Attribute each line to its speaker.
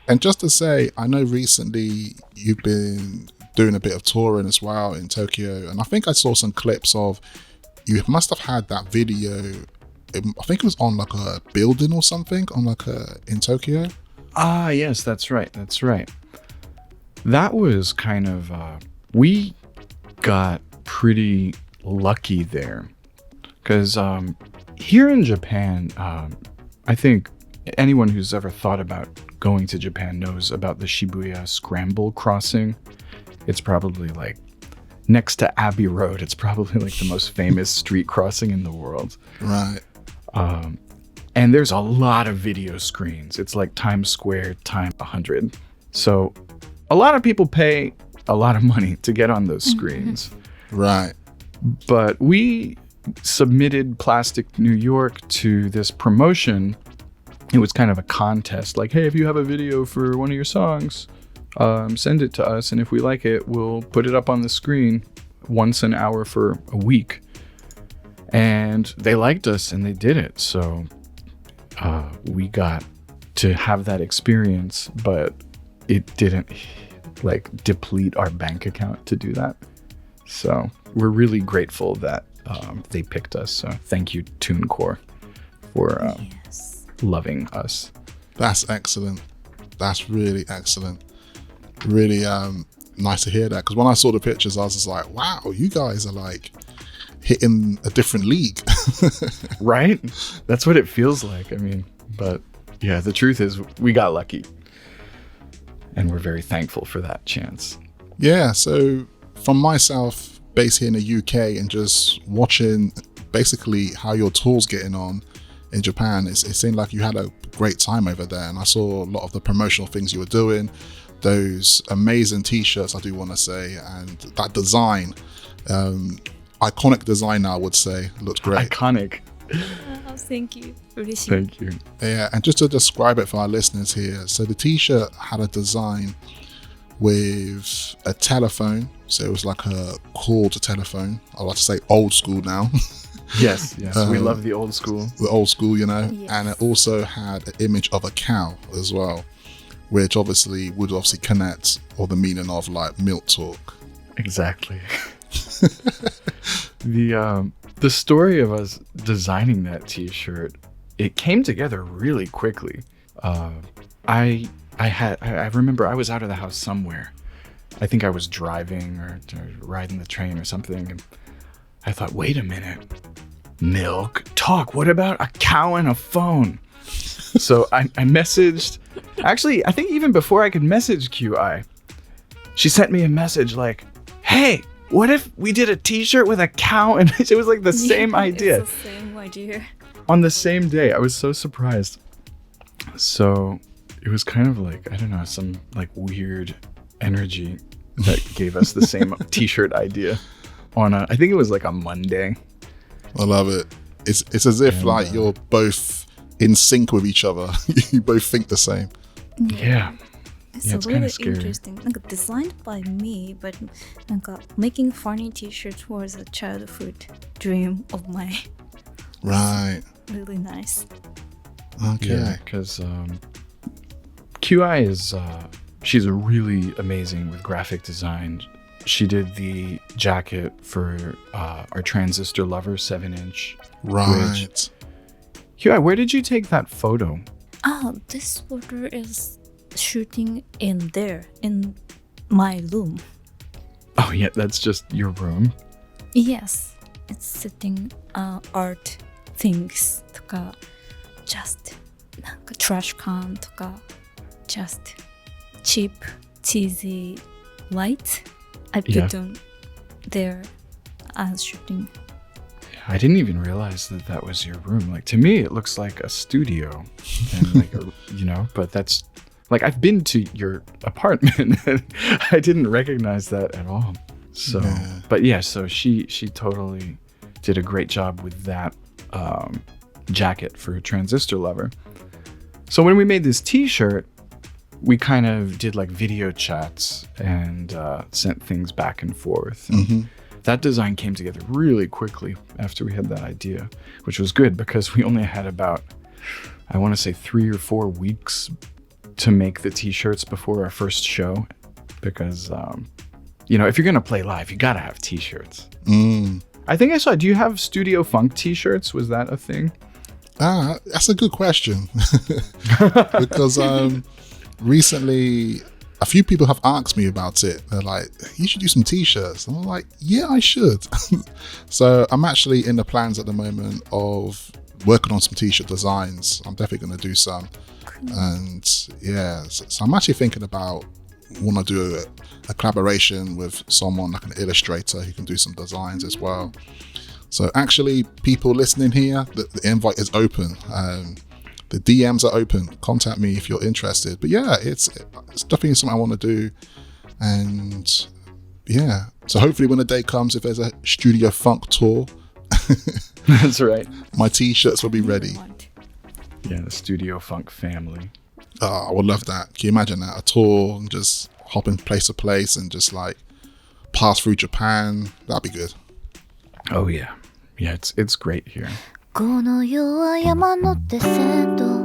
Speaker 1: And just to say, I know recently you've been doing a bit of touring as well in Tokyo, and I think I saw some clips of you must have had that video. I think it was on like a building or something in Tokyo.
Speaker 2: Ah, yes, that's right. That was kind of we got pretty lucky there because here in Japan, I think anyone who's ever thought about going to Japan knows about the Shibuya Scramble crossing. It's probably like next to Abbey Road. It's probably like the most famous street crossing in the world.
Speaker 1: Right.
Speaker 2: And there's a lot of video screens. It's like Times Square times 100. So a lot of people pay a lot of money to get on those screens.
Speaker 1: Right.
Speaker 2: But we submitted Plastic New York to this promotion. It was kind of a contest, like, hey, if you have a video for one of your songs, send it to us. And if we like it, we'll put it up on the screen once an hour for a week. And they liked us and they did it. So we got to have that experience, but it didn't like deplete our bank account to do that. So we're really grateful that they picked us. So thank you, TuneCore, for loving us.
Speaker 1: That's excellent. That's really excellent. Really nice to hear that, because when I saw the pictures I was just like, wow, you guys are like hitting a different league.
Speaker 2: Right? That's what it feels like. I mean, but yeah, the truth is we got lucky and we're very thankful for that chance.
Speaker 1: Yeah, so from myself based here in the UK and just watching basically how your tour's getting on in Japan, it seemed like you had a great time over there, and I saw a lot of the promotional things you were doing, those amazing t-shirts, I do want to say, and that design, iconic design, I would say, looked great.
Speaker 2: Iconic.
Speaker 3: Thank you.
Speaker 2: Thank you.
Speaker 1: Yeah, and just to describe it for our listeners here, so the t-shirt had a design with a telephone, so it was like a cord telephone. I like to say old school now.
Speaker 2: Yes, we love the old school.
Speaker 1: The old school, you know.
Speaker 3: Yes.
Speaker 1: And it also had an image of a cow as well, which would obviously connect, or the meaning of like milk talk. Exactly.
Speaker 2: The story of us designing that t-shirt, it came together really quickly. I remember I was out of the house somewhere. I think I was driving or riding the train or something, and I thought, wait a minute, milk talk. What about a cow and a phone? So I messaged. Actually, I think even before I could message QI, she sent me a message like, "Hey, what if we did a T-shirt with a cow?" And it was like the same idea.
Speaker 3: It's the same idea.
Speaker 2: On the same day. I was so surprised. So it was kind of like, I don't know, some like weird energy that gave us the same T-shirt idea on I think it was like a Monday.
Speaker 1: I love it. It's as if like you're both in sync with each other. You both think the same.
Speaker 2: Yeah.
Speaker 3: It's
Speaker 2: it's
Speaker 3: really
Speaker 2: kinda scary.
Speaker 3: interesting. Designed by me, but making funny t-shirts was a childhood dream of mine.
Speaker 1: Right.
Speaker 3: Really nice.
Speaker 1: Okay.
Speaker 2: Yeah, because QI is she's really amazing with graphic design. She did the jacket for our Transistor Lover 7-inch.
Speaker 1: Right.
Speaker 2: QI, where did you take that photo?
Speaker 3: This photo is shooting in my room.
Speaker 2: Oh yeah, that's just your room.
Speaker 3: Yes, it's setting art things とか just なんか trash can とか just cheap cheesy lights I put on there as shooting.
Speaker 2: I didn't even realize that was your room. Like, to me, it looks like a studio, and like but that's like, I've been to your apartment and I didn't recognize that at all. So, but yeah, so she totally did a great job with that jacket for Transistor Lover. So when we made this t-shirt, we kind of did like video chats and sent things back and forth. And that design came together really quickly after we had that idea, which was good because we only had about I want to say 3 or 4 weeks to make the t-shirts before our first show, because if you're gonna play live, you gotta have t-shirts. I think I saw, do you have Studio Funk t-shirts? Was that a thing?
Speaker 1: That's a good question. Because recently a few people have asked me about it. They're like, you should do some t-shirts. And I'm like, yeah, I should. So I'm actually in the plans at the moment of working on some t-shirt designs. I'm definitely going to do some. And yeah, so I'm actually thinking about want to do a collaboration with someone like an illustrator who can do some designs as well. So actually, people listening here, the invite is open. The DMs are open. Contact me if you're interested. But yeah, it's definitely something I want to do. And yeah, so hopefully when the day comes, if there's a Studio Funk tour,
Speaker 2: that's right,
Speaker 1: my t-shirts will be ready.
Speaker 2: Yeah, the Studio Funk family.
Speaker 1: Oh, I would love that. Can you imagine that? A tour and just hopping place to place and just like pass through Japan. That'd be good.
Speaker 2: Oh yeah. Yeah, it's great here.
Speaker 4: この世は山手線と